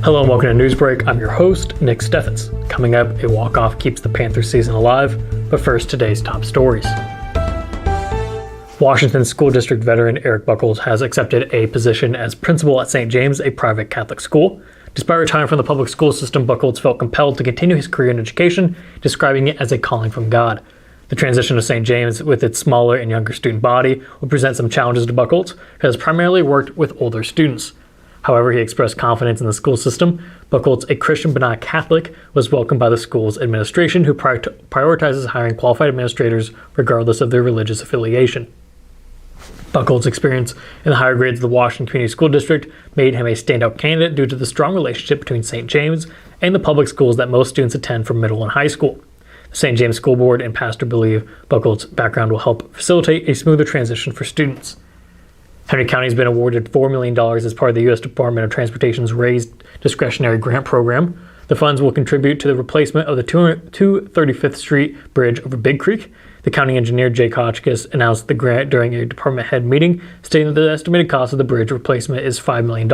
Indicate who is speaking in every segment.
Speaker 1: Hello and welcome to Newsbreak. I'm your host, Nick Steffens. Coming up, a walk-off keeps the Panthers season alive, but first, today's top stories. Washington School District veteran Eric Buchholz has accepted a position as principal at St. James, a private Catholic school. Despite retiring from the public school system, Buchholz felt compelled to continue his career in education, describing it as a calling from God. The transition to St. James, with its smaller and younger student body, will present some challenges to Buchholz, who has primarily worked with older students. However, he expressed confidence in the school system. Buchholz, a Christian but not a Catholic, was welcomed by the school's administration, who prioritizes hiring qualified administrators regardless of their religious affiliation. Buchholz's experience in the higher grades of the Washington Community School District made him a standout candidate due to the strong relationship between St. James and the public schools that most students attend from middle and high school. The St. James School Board and pastor believe Buchholz's background will help facilitate a smoother transition for students. Henry County has been awarded $4 million as part of the U.S. Department of Transportation's Raised Discretionary Grant Program. The funds will contribute to the replacement of the 235th Street Bridge over Big Creek. The county engineer, Jake Hotchkiss, announced the grant during a department head meeting, stating that the estimated cost of the bridge replacement is $5 million,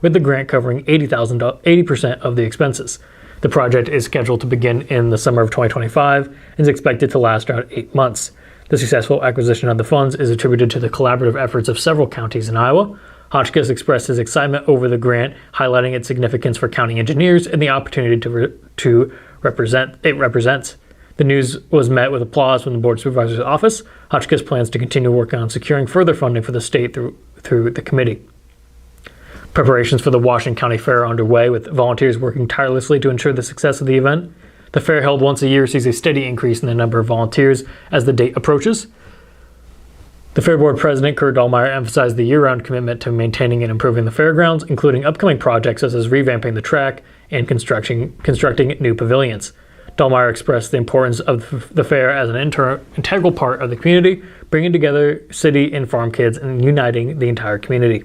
Speaker 1: with the grant covering 80% of the expenses. The project is scheduled to begin in the summer of 2025 and is expected to last around 8 months. The successful acquisition of the funds is attributed to the collaborative efforts of several counties in Iowa. Hotchkiss expressed his excitement over the grant, highlighting its significance for county engineers and the opportunity to represent it represents. The news was met with applause from the Board Supervisor's office. Hotchkiss plans to continue working on securing further funding for the state through the committee. Preparations for the Washington County Fair are underway, with volunteers working tirelessly to ensure the success of the event. The fair, held once a year, sees a steady increase in the number of volunteers as the date approaches. The Fair Board President, Kurt Dahlmeyer, emphasized the year-round commitment to maintaining and improving the fairgrounds, including upcoming projects such as revamping the track and constructing new pavilions. Dahlmeyer expressed the importance of the fair as an integral part of the community, bringing together city and farm kids and uniting the entire community.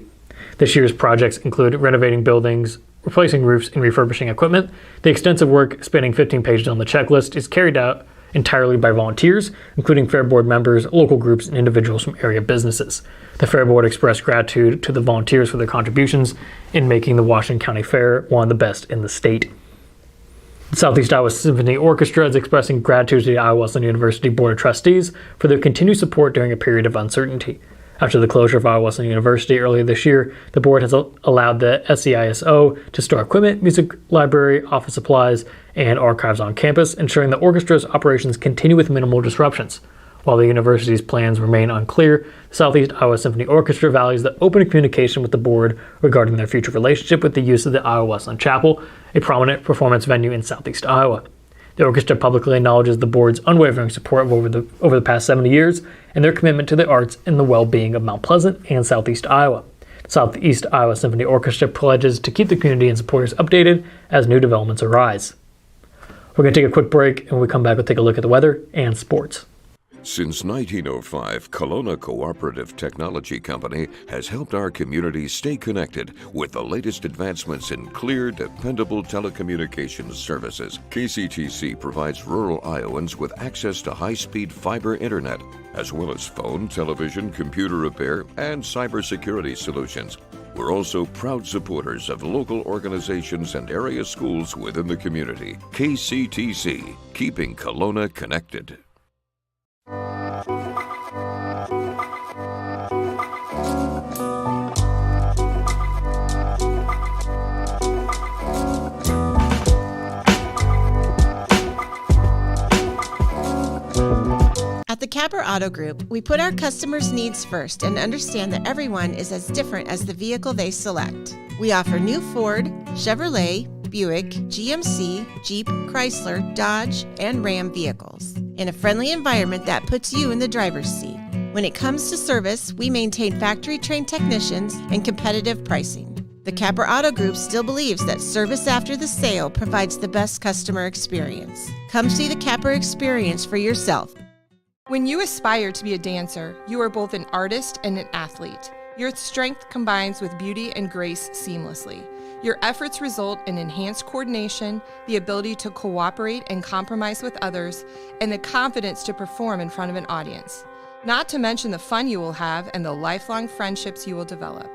Speaker 1: This year's projects include renovating buildings, replacing roofs, and refurbishing equipment. The extensive work, spanning 15 pages on the checklist, is carried out entirely by volunteers, including Fair Board members, local groups, and individuals from area businesses. The Fair Board expressed gratitude to the volunteers for their contributions in making the Washington County Fair one of the best in the state. The Southeast Iowa Symphony Orchestra is expressing gratitude to the Iowa Wesleyan University Board of Trustees for their continued support during a period of uncertainty. After the closure of Iowa Wesleyan University earlier this year, the board has allowed the SEISO to store equipment, music library, office supplies, and archives on campus, ensuring the orchestra's operations continue with minimal disruptions. While the university's plans remain unclear, the Southeast Iowa Symphony Orchestra values the open communication with the board regarding their future relationship with the use of the Iowa Wesleyan Chapel, a prominent performance venue in Southeast Iowa. The orchestra publicly acknowledges the board's unwavering support over the past 70 years and their commitment to the arts and the well-being of Mount Pleasant and Southeast Iowa. The Southeast Iowa Symphony Orchestra pledges to keep the community and supporters updated as new developments arise. We're going to take a quick break, and when we come back, we'll take a look at the weather and sports.
Speaker 2: Since 1905, Kelowna Cooperative Technology Company has helped our community stay connected with the latest advancements in clear, dependable telecommunications services. KCTC provides rural Iowans with access to high-speed fiber internet, as well as phone, television, computer repair, and cybersecurity solutions. We're also proud supporters of local organizations and area schools within the community. KCTC, keeping Kelowna connected.
Speaker 3: At the Capper Auto Group, we put our customers' needs first and understand that everyone is as different as the vehicle they select. We offer new Ford, Chevrolet, Buick, GMC, Jeep, Chrysler, Dodge, and Ram vehicles in a friendly environment that puts you in the driver's seat. When it comes to service, we maintain factory-trained technicians and competitive pricing. The Capper Auto Group still believes that service after the sale provides the best customer experience. Come see the Capper experience for yourself.
Speaker 4: When you aspire to be a dancer, you are both an artist and an athlete. Your strength combines with beauty and grace seamlessly. Your efforts result in enhanced coordination, the ability to cooperate and compromise with others, and the confidence to perform in front of an audience. Not to mention the fun you will have and the lifelong friendships you will develop.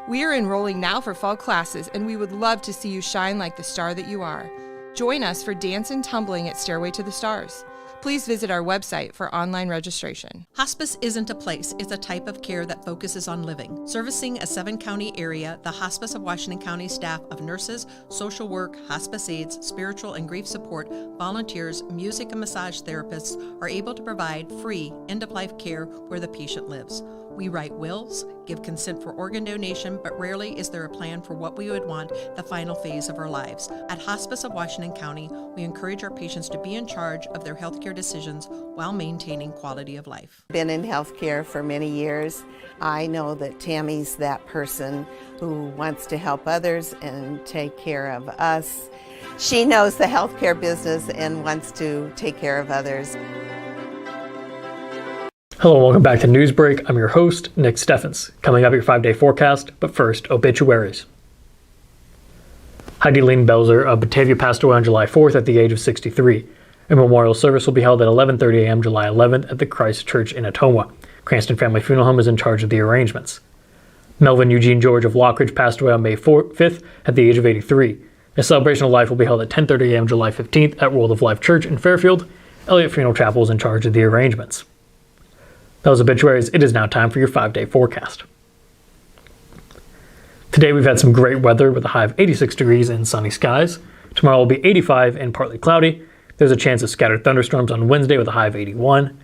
Speaker 4: We are enrolling now for fall classes, and we would love to see you shine like the star that you are. Join us for dance and tumbling at Stairway to the Stars. Please visit our website for online registration.
Speaker 5: Hospice isn't a place, it's a type of care that focuses on living. Servicing a 7-county area, the Hospice of Washington County staff of nurses, social work, hospice aides, spiritual and grief support, volunteers, music and massage therapists are able to provide free end-of-life care where the patient lives. We write wills, give consent for organ donation, but rarely is there a plan for what we would want the final phase of our lives. At Hospice of Washington County, we encourage our patients to be in charge of their healthcare decisions while maintaining quality of life.
Speaker 6: Been in healthcare for many years. I know that Tammy's that person who wants to help others and take care of us. She knows the healthcare business and wants to take care of others.
Speaker 1: Hello and welcome back to Newsbreak. I'm your host, Nick Steffens. Coming up, your 5-day forecast, but first, obituaries. Heidi Lean Belzer of Batavia passed away on July 4th at the age of 63. A memorial service will be held at 11:30 a.m. July 11th at the Christ Church in Ottumwa. Cranston Family Funeral Home is in charge of the arrangements. Melvin Eugene George of Lockridge passed away on May 5th at the age of 83. A celebration of life will be held at 10:30 a.m. July 15th at World of Life Church in Fairfield. Elliott Funeral Chapel is in charge of the arrangements. Those obituaries, it is now time for your 5-day forecast. Today we've had some great weather with a high of 86 degrees and sunny skies. Tomorrow will be 85 and partly cloudy. There's a chance of scattered thunderstorms on Wednesday with a high of 81.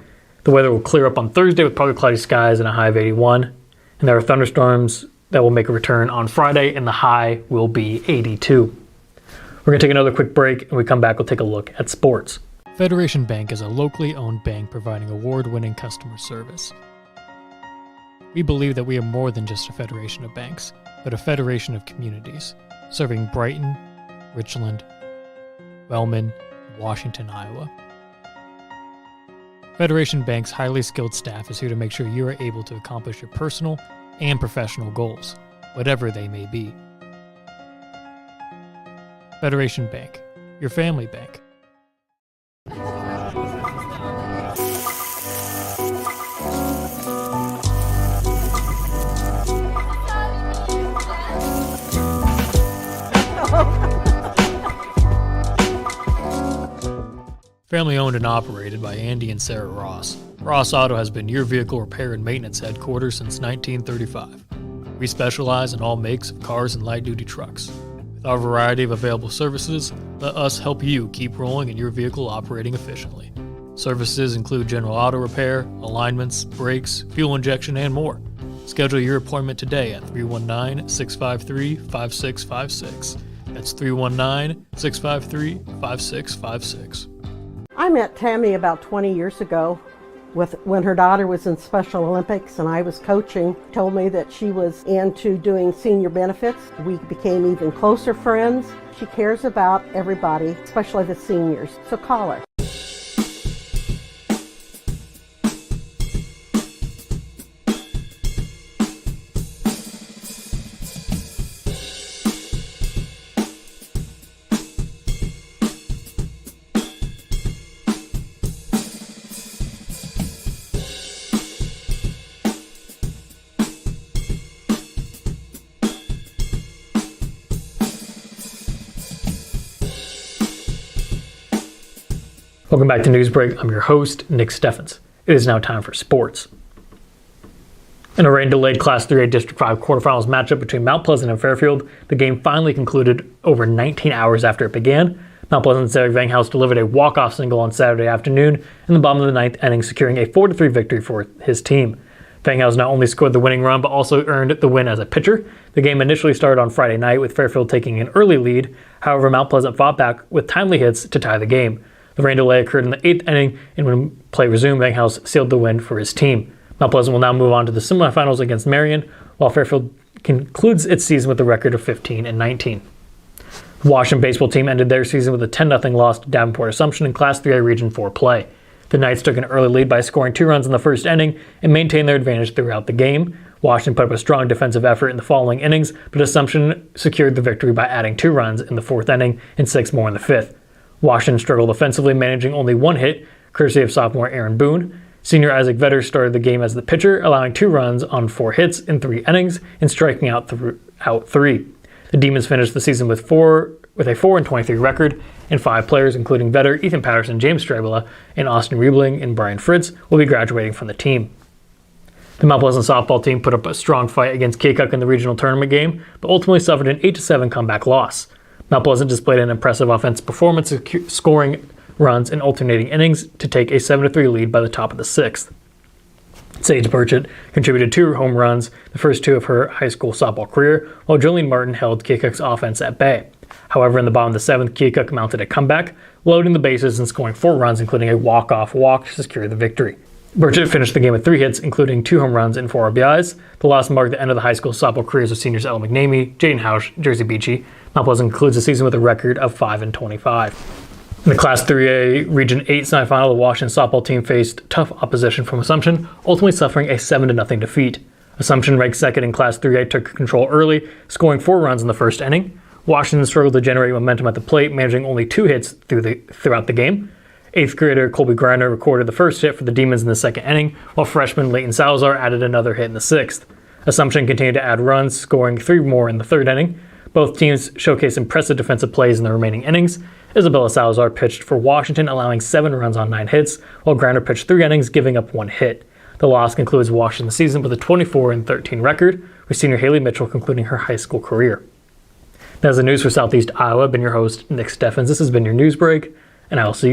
Speaker 1: The weather will clear up on Thursday with partly cloudy skies and a high of 81. And there are thunderstorms that will make a return on Friday and the high will be 82. We're going to take another quick break, and when we come back, we'll take a look at sports. Federation Bank is a locally owned bank providing award-winning customer service. We believe that we are more than just a federation of banks, but a federation of communities, serving Brighton, Richland, Wellman, and Washington, Iowa. Federation Bank's highly skilled staff is here to make sure you are able to accomplish your personal and professional goals, whatever they may be. Federation Bank, your family bank. Family owned and operated by Andy and Sarah Ross. Ross Auto has been your vehicle repair and maintenance headquarters since 1935. We specialize in all makes of cars and light-duty trucks. With our variety of available services, let us help you keep rolling and your vehicle operating efficiently. Services include general auto repair, alignments, brakes, fuel injection, and more. Schedule your appointment today at 319-653-5656. That's 319-653-5656.
Speaker 7: I met Tammy about 20 years ago when her daughter was in Special Olympics and I was coaching. Told me that she was into doing senior benefits. We became even closer friends. She cares about everybody, especially the seniors, so call her.
Speaker 1: Welcome back to Newsbreak. I'm your host, Nick Steffens. It is now time for sports. In a rain-delayed Class 3A District 5 quarterfinals matchup between Mount Pleasant and Fairfield, the game finally concluded over 19 hours after it began. Mount Pleasant's Derek Vanghouse delivered a walk-off single on Saturday afternoon in the bottom of the ninth inning, securing a 4-3 victory for his team. Vanghouse not only scored the winning run, but also earned the win as a pitcher. The game initially started on Friday night with Fairfield taking an early lead. However, Mount Pleasant fought back with timely hits to tie the game. The rain delay occurred in the 8th inning, and when play resumed, Vanghouse sealed the win for his team. Mount Pleasant will now move on to the semifinals against Marion, while Fairfield concludes its season with a record of 15-19. The Washington baseball team ended their season with a 10-0 loss to Davenport Assumption in Class 3A Region 4 play. The Knights took an early lead by scoring 2 runs in the first inning and maintained their advantage throughout the game. Washington put up a strong defensive effort in the following innings, but Assumption secured the victory by adding 2 runs in the 4th inning and 6 more in the 5th. Washington struggled offensively, managing only 1 hit, courtesy of sophomore Aaron Boone. Senior Isaac Vetter started the game as the pitcher, allowing 2 runs on 4 hits in 3 innings and striking out 3. The Demons finished the season with a 4-23 record, and 5 players, including Vetter, Ethan Patterson, James Strabela, and Austin Riebling and Brian Fritz, will be graduating from the team. The Mount Pleasant softball team put up a strong fight against Keokuk in the regional tournament game, but ultimately suffered an 8-7 comeback loss. Mount Pleasant displayed an impressive offensive performance, scoring runs in alternating innings to take a 7-3 lead by the top of the 6th. Sage Burchett contributed 2 home runs, the first 2 of her high school softball career, while Jolene Martin held Keokuk's offense at bay. However, in the bottom of the 7th, Keokuk mounted a comeback, loading the bases and scoring 4 runs, including a walk-off walk to secure the victory. Burchett finished the game with 3 hits, including 2 home runs and 4 RBIs. The loss marked the end of the high school softball careers of seniors Ella McNamee, Jaden Hausch, Jersey Beachy. Mount Pleasant concludes the season with a record of 5-25. In the Class 3A Region 8 semifinal, the Washington softball team faced tough opposition from Assumption, ultimately suffering a 7-0 defeat. Assumption, ranked second in Class 3A, took control early, scoring 4 runs in the first inning. Washington struggled to generate momentum at the plate, managing only 2 hits throughout the game. 8th grader Colby Griner recorded the first hit for the Demons in the second inning, while freshman Leighton Salazar added another hit in the 6th. Assumption continued to add runs, scoring 3 more in the third inning. Both teams showcased impressive defensive plays in the remaining innings. Isabella Salazar pitched for Washington, allowing 7 runs on 9 hits, while Griner pitched 3 innings, giving up 1 hit. The loss concludes Washington's season with a 24-13 record, with senior Haley Mitchell concluding her high school career. That's the news for Southeast Iowa. I've been your host, Nick Steffens. This has been your news break, and I will see you